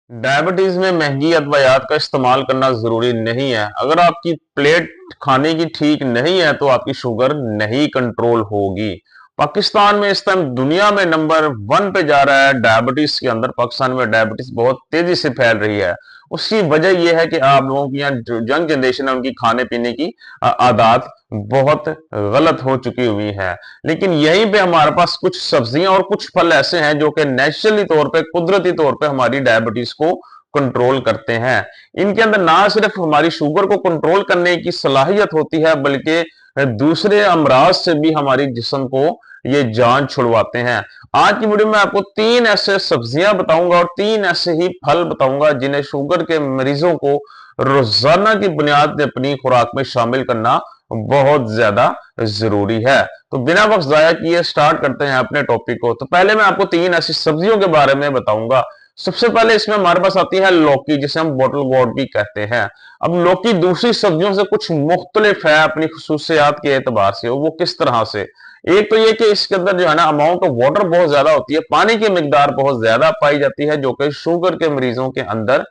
Diabetes में महंगी अदवायात का इस्तेमाल करना जरूरी नहीं है। अगर आपकी प्लेट खाने की ठीक नहीं है तो आपकी शुगर नहीं कंट्रोल होगी। पाकिस्तान में इस टाइम दुनिया में नंबर 1 पे जा रहा है डायबिटीज के अंदर। पाकिस्तान में डायबिटीज बहुत तेजी से फैल रही है। उसकी वजह यह है कि आप लोगों की यहाँ जो यंग जनरेशन है उनकी खाने पीने की आदत बहुत गलत हो चुकी हुई है। लेकिन यहीं पे हमारे पास कुछ सब्जियां और कुछ फल ऐसे हैं जो कि नेचुरली तौर पे, कुदरती तौर पे हमारी डायबिटीज को कंट्रोल करते हैं। इनके अंदर ना सिर्फ हमारी शुगर को कंट्रोल करने की सलाहियत होती है बल्कि दूसरे अमराज से भी हमारी जिस्म को ये जान छुड़वाते हैं। आज की वीडियो में आपको 3 ऐसे सब्जियां बताऊंगा और 3 ऐसे ही फल बताऊंगा जिन्हें शुगर के मरीजों को रोजाना की बुनियाद पे अपनी खुराक में शामिल करना बहुत ज्यादा जरूरी है। तो बिना वक्त जाया किए स्टार्ट करते हैं अपने टॉपिक को। तो पहले मैं आपको 3 ऐसी सब्जियों के बारे में बताऊंगा। सबसे पहले इसमें हमारे पास आती है लौकी, जिसे हम बॉटल गोर्ड भी कहते हैं। अब लौकी दूसरी सब्जियों से कुछ मुख्तलिफ है अपनी खसूसियात के एतबार से। वो किस तरह से? एक तो ये कि इसके अंदर जो है ना अमाउंट ऑफ वाटर बहुत ज्यादा होती है, पानी की मिकदार बहुत ज्यादा पाई जाती है, जो कि शुगर के मरीजों के अंदर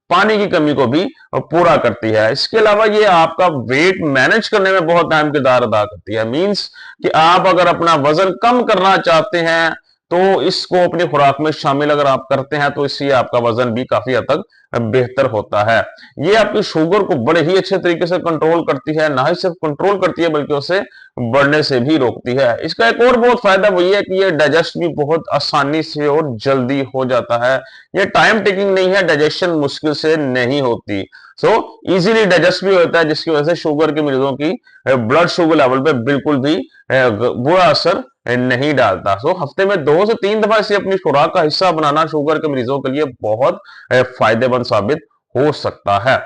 पानी की कमी को भी पूरा करती है। इसके अलावा ये आपका वेट मैनेज करने में बहुत अहम किरदार अदा करती है। मींस कि आप अगर अपना वजन कम करना चाहते हैं तो इसको अपनी खुराक में शामिल अगर आप करते हैं तो इससे आपका वजन भी काफी हद तक बेहतर होता है। ये आपकी शुगर को बड़े ही अच्छे तरीके से कंट्रोल करती है। ना ही सिर्फ कंट्रोल करती है बल्कि उसे बढ़ने से भी रोकती है। इसका एक और बहुत फायदा वही है कि ये डाइजेस्ट भी बहुत आसानी से और जल्दी हो जाता है। ये टाइम टेकिंग नहीं है, डाइजेशन मुश्किल से नहीं होती। सो इजीली डाइजेस्ट भी होता है, जिसकी वजह से शुगर के मरीजों की ब्लड शुगर लेवल पे बिल्कुल भी बुरा असर नहीं डालता। सो हफ्ते में 2 से 3 दफा इसे अपनी खुराक का हिस्सा बनाना शुगर के मरीजों के लिए बहुत फायदेमंद साबित हो सकता है।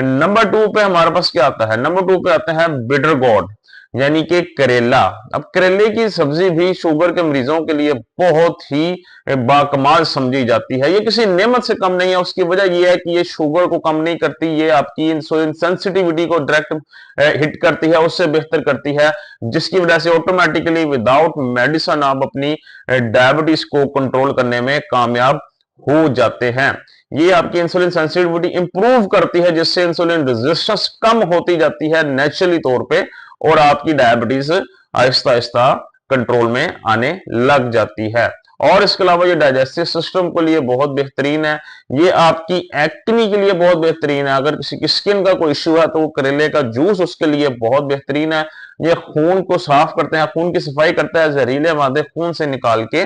नंबर 2 पे हमारे पास क्या आता है? नंबर 2 पे आते हैं बिटर गोर्ड, यानी कि करेला। अब करेले की सब्जी भी शुगर के मरीजों के लिए बहुत ही बाकमाल समझी जाती है। ये किसी नेमत से कम नहीं है। उसकी वजह यह है कि ये शुगर को कम नहीं करती, ये आपकी इंसुलिन सेंसिटिविटी को डायरेक्ट हिट करती है, उससे बेहतर करती है, जिसकी वजह से ऑटोमेटिकली विदाउट मेडिसिन आप अपनी डायबिटीज को कंट्रोल करने में कामयाब हो जाते हैं। ये आपकी इंसुलिन सेंसिटिविटी इंप्रूव करती है, जिससे इंसुलिन रेजिस्टेंस कम होती जाती है नेचुरली तौर पे, और आपकी डायबिटीज आहिस्ता आहिस्ता कंट्रोल में आने लग जाती है। और इसके अलावा ये डाइजेस्टिव सिस्टम के लिए बहुत बेहतरीन है। ये आपकी एक्टिनी के लिए बहुत बेहतरीन है। अगर किसी की स्किन का कोई इश्यू है तो करेले का जूस उसके लिए बहुत बेहतरीन है। ये खून को साफ करते हैं, खून की सफाई करता है, जहरीले मादे खून से निकाल के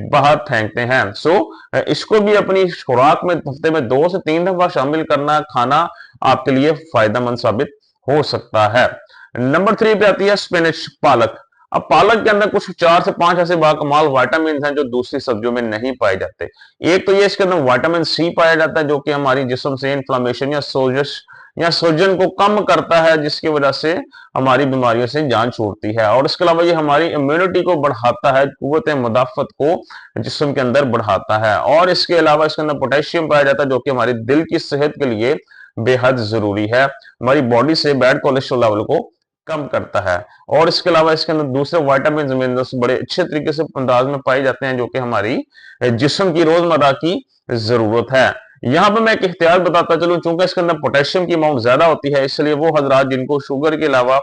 बाहर फेंकते हैं। सो इसको भी अपनी खुराक में हफ्ते में 2 से 3 दफा शामिल करना, खाना आपके लिए फायदेमंद साबित हो सकता है। नंबर 3 पे आती है स्पिनच, पालक। अब पालक के अंदर कुछ 4 से 5 ऐसे बाकमाल विटामिन हैं जो दूसरी सब्जियों में नहीं पाए जाते। एक तो ये इसके अंदर विटामिन सी पाया जाता है, जो कि हमारी जिस्म से इन्फ्लामेशन या सोजश या सूजन को कम करता है, जिसकी वजह से हमारी बीमारियों से जान छूटती है। और इसके अलावा ये हमारी इम्यूनिटी को बढ़ाता है, कुव्वत मुदाफत को जिस्म के अंदर बढ़ाता है। और इसके अलावा इसके अंदर पोटेशियम पाया जाता है, जो कि हमारी दिल की सेहत के लिए बेहद जरूरी है, हमारी बॉडी से बैड कोलेस्ट्रॉल लेवल को कम करता है। और इसके अलावा इसके अंदर दूसरे विटामिन मिनरल्स बड़े अच्छे तरीके से अंदाज में पाए जाते हैं, जो कि हमारी जिस्म की रोजमर्रा की जरूरत है। यहाँ पे मैं एक एहतियात बताता चलूं, चूंकि इसके अंदर पोटेशियम की अमाउंट ज्यादा होती है, इसलिए वो हजरात जिनको शुगर के अलावा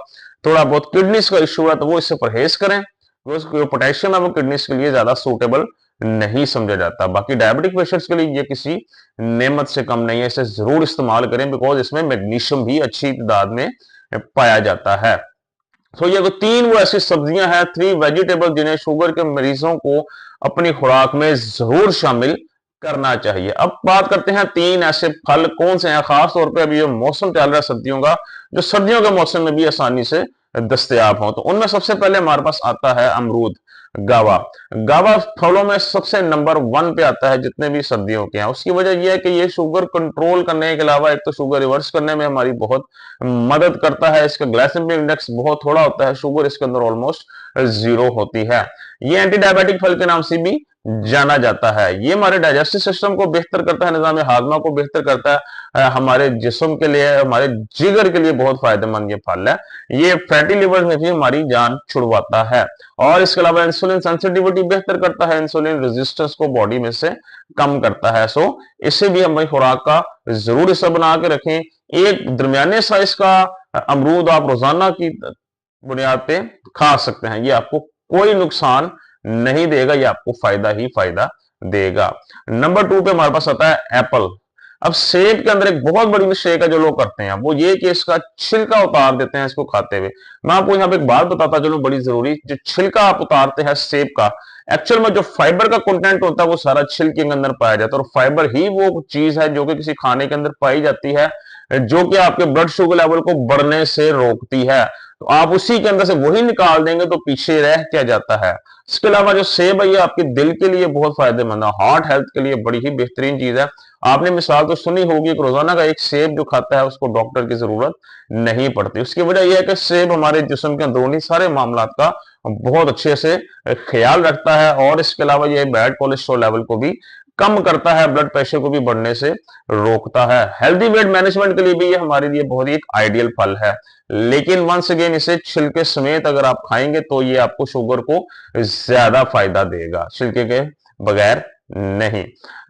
थोड़ा बहुत किडनीज का इशू है तो वो इससे परहेज करें। जो पोटेशियम है वो किडनीज के लिए ज्यादा सूटेबल नहीं समझा जाता। बाकी डायबिटिक पेशेंट्स के लिए ये किसी नेमत से कम नहीं है, इसे जरूर इस्तेमाल करें, बिकॉज इसमें मैग्नीशियम भी अच्छी तादाद में पाया जाता है। तो ये 3 वो ऐसी सब्जियां हैं, 3 वेजिटेबल, जिन्हें शुगर के मरीजों को अपनी खुराक में जरूर शामिल करना चाहिए। अब बात करते हैं 3 ऐसे फल कौन से हैं, खास तौर पे अभी ये मौसम चल रहा है सर्दियों का, जो सर्दियों के मौसम में भी आसानी से दस्तयाब हो। तो उनमें सबसे पहले हमारे पास आता है अमरूद, गावा। गावा फलों में सबसे नंबर 1 पे आता है जितने भी सर्दियों के हैं। उसकी वजह यह है कि ये शुगर कंट्रोल करने के अलावा एक तो शुगर रिवर्स करने में हमारी बहुत मदद करता है। इसका ग्लाइसेमिक इंडेक्स बहुत थोड़ा होता है, शुगर इसके अंदर ऑलमोस्ट 0 होती है। ये एंटी डायबिटिक फल के नाम से भी जाना जाता है। ये हमारे डाइजेस्टिव सिस्टम को बेहतर करता है, निजाम हाजमा को बेहतर करता है, हमारे जिस्म के लिए, हमारे जिगर के लिए बहुत फायदेमंद ये फल है। ये फैटी लिवर में भी हमारी जान छुड़वाता है। और इसके अलावा इंसुलिन इंसुलिन सेंसिटिविटी बेहतर करता है, इंसुलिन रेजिस्टेंस को बॉडी में से कम करता है। सो इससे भी हमारी खुराक का जरूर हिस्सा बना के रखें। एक दरमियाने साइज का अमरूद आप रोजाना की बुनियाद पे खा सकते हैं, ये आपको कोई नुकसान नहीं देगा, ये आपको फायदा ही फायदा देगा। नंबर 2 पे हमारे पास आता है एप्पल। अब सेब के अंदर एक बहुत बड़ी मिस्टेक है जो लोग करते हैं, वो ये कि इसका छिलका उतार देते हैं इसको खाते हुए। मैं आपको यहाँ पे एक बात बताता चलूं बड़ी जरूरी, जो छिलका आप उतारते हैं सेब का, एक्चुअल में जो फाइबर का कंटेंट होता है वो सारा छिलके के अंदर पाया जाता है, और फाइबर ही वो चीज है जो कि किसी खाने के अंदर पाई जाती है जो कि आपके ब्लड शुगर लेवल को बढ़ने से रोकती है। तो आप उसी के अंदर से वही निकाल देंगे तो पीछे रह क्या जाता है। इसके अलावा जो सेब है ये आपके दिल के लिए बहुत फायदेमंद है, हार्ट हेल्थ के लिए बड़ी ही बेहतरीन चीज है। आपने मिसाल तो सुनी होगी कि रोजाना का एक सेब जो खाता है उसको डॉक्टर की जरूरत नहीं पड़ती। उसकी वजह यह है कि सेब हमारे जिस्म के अंदरूनी सारे मामलात का बहुत अच्छे से ख्याल रखता है, और इसके अलावा यह बैड कोलेस्ट्रॉल लेवल को भी कम करता है, ब्लड प्रेशर को भी बढ़ने से रोकता है। हेल्दी वेट मैनेजमेंट के लिए भी ये हमारे लिए बहुत ही एक आइडियल फल है, लेकिन वंस अगेन इसे छिलके समेत अगर आप खाएंगे तो ये आपको शुगर को ज्यादा फायदा देगा, छिलके के बगैर नहीं।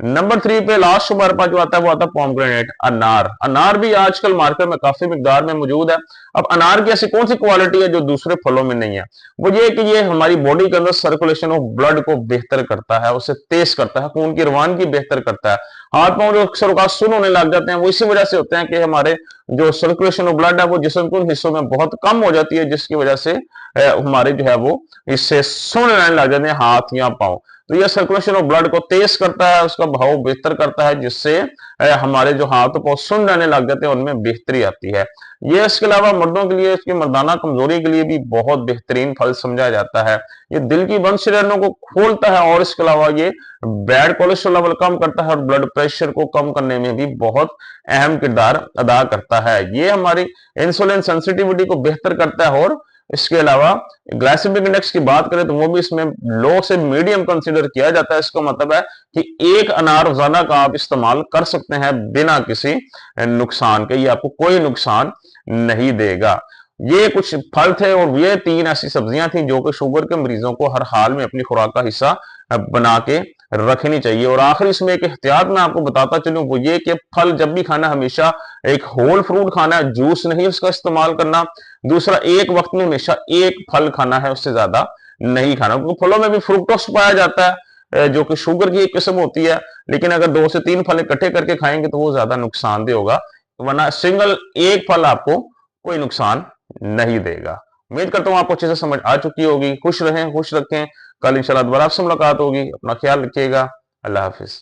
नंबर 3 पे लास्ट हमारे पास जो आता है वो आता है पोमग्रेनेट, अनार। अनार भी आजकल मार्केट में काफी मिकदार में मौजूद है। अब अनार की ऐसी कौन सी क्वालिटी है जो दूसरे फलों में नहीं है, वो ये कि ये हमारी बॉडी के अंदर सर्कुलेशन ऑफ ब्लड को बेहतर करता है, उसे तेज करता है, खून की रवानगी बेहतर करता है। हाथ पांव जो अक्सर सुन होने लग जाते हैं वो इसी वजह से होते हैं कि हमारे जो सर्कुलेशन ऑफ ब्लड है वो जिस्म के उन हिस्सों में बहुत कम हो जाती है, जिसकी वजह से हमारे जो है वो इससे सुन लेने लग जाते हैं हाथ या पांव। तो यह सर्कुलेशन ऑफ ब्लड को तेज करता है, उसका बहाव बेहतर करता है, जिससे हमारे जो हाथ पांव सुन रहने लग जाते हैं उनमें बेहतरी आती है। ये इसके अलावा मर्दों के लिए इसकी मर्दाना कमजोरी के लिए भी बहुत बेहतरीन फल समझा जाता है। ये दिल की बंद शरीरों को खोलता है, और इसके अलावा ये बैड कोलेस्ट्रॉल लेवल कम करता है और ब्लड प्रेशर को कम करने में भी बहुत अहम किरदार अदा करता है। ये हमारी इंसुलिन सेंसिटिविटी को बेहतर करता है, और इसके अलावा ग्लाइसेमिक इंडेक्स की बात करें तो वो भी इसमें लो से मीडियम कंसीडर किया जाता है। इसका मतलब है कि एक अनार रोजाना का आप इस्तेमाल कर सकते हैं बिना किसी नुकसान के, ये आपको कोई नुकसान नहीं देगा। ये कुछ फल थे और ये 3 ऐसी सब्जियां थी जो कि शुगर के मरीजों को हर हाल में अपनी खुराक का हिस्सा बना के रखनी चाहिए। और आखिर इसमें एक एहतियात मैं आपको बताता चलूं, वो ये कि फल जब भी खाना हमेशा एक होल फ्रूट खाना है, जूस नहीं उसका इस्तेमाल करना। दूसरा, एक वक्त में हमेशा एक फल खाना है, उससे ज्यादा नहीं खाना, क्योंकि फलों में भी फ्रुक्टोस पाया जाता है जो कि शुगर की एक किस्म होती है, लेकिन अगर 2 से 3 फल इकट्ठे करके खाएंगे तो वो ज्यादा नुकसानदेह होगा, वरना सिंगल एक फल आपको कोई नुकसान नहीं देगा। उम्मीद करता हूं आपको अच्छे से समझ आ चुकी होगी। खुश रहें, खुश रखें। कल इंशाल्लाह दोबारा आपसे मुलाकात होगी। अपना ख्याल रखिएगा। अल्लाह हाफिज।